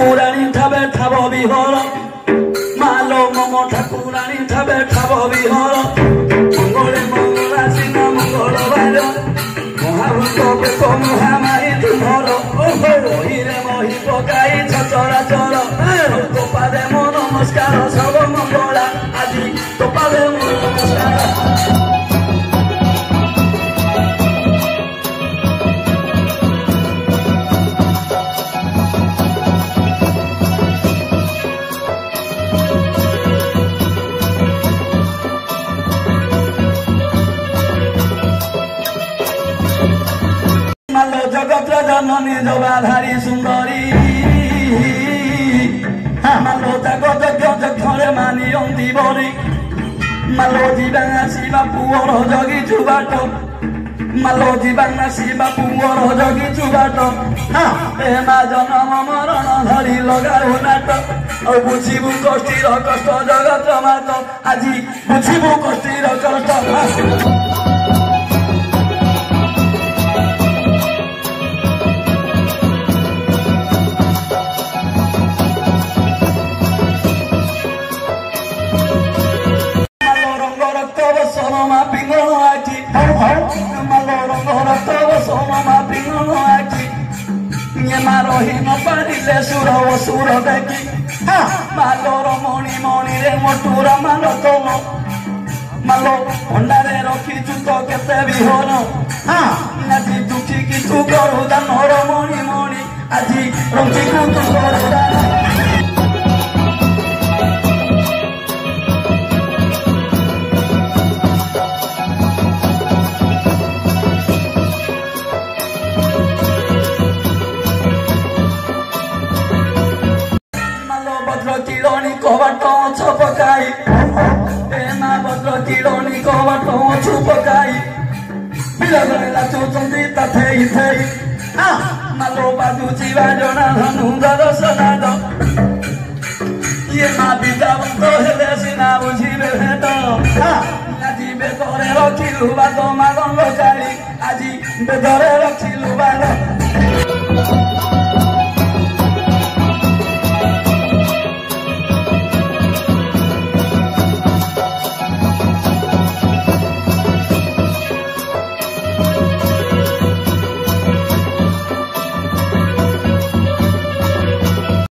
ঠাকুরানী ঠাবে ঠাব বিহর মালো মম ঠাকুরানী ঠাবে ঠাব বিহর মঙ্গলে মঙ্গলা সিনা মঙ্গলবার মহাভূত বেক মহামাহী ধর মহিরে মহি পকাই চরাচর তো পাদে মো নমস্কার সব মঙ্গলা আজি তো পাদে মো নমস্কার মালো জগৎ জননী জবাধারী সুন্দরী মালো জগৎ যজ্ঞরে মানি অন্তি বরি মালো জীবা আসিবা পুଅର ଜଗିଛୁ ବାଟ ମାଲୋ ଯିବା ଆସିବା ପୁଅର ଜଗିଛୁ ବାଟ ଏ ମା ଜନମ ମରଣ ଧରି ଲଗାଉ ନାଟ ଆଉ ବୁଝିବୁ କଷ୍ଟିର କଷ୍ଟ ଜଗତ ମାତ ଆଜି ବୁଝିବୁ କଷ୍ଟିର କଷ୍ଟ রহি নপারিলে সুর ও সুর দেখি মালোর মণি মণিরে মটুর মাল তোল মালো ভণ্ডারে রখিছু তো কেতে বিহর আজি তুচি কিছু করু দানর মণি মণি আজি রক্ষি তু করু দান কিরণী কবাট ছপকাই এ মা ভদ্র কিরণী কবাট ছুপকাই বিলগলে লাচুচন্দি তা থেই থেই মালো বাজুচি বাজনা ধনু দর্শনাদ ইয়ে মা বিদ্যাবন্ত হেলে সিনা বুঝিবে ভেদ আজি বেদরে রখিলু বাদ মা গঙ্গ কালী আজি বেদরে রখিলু বাদ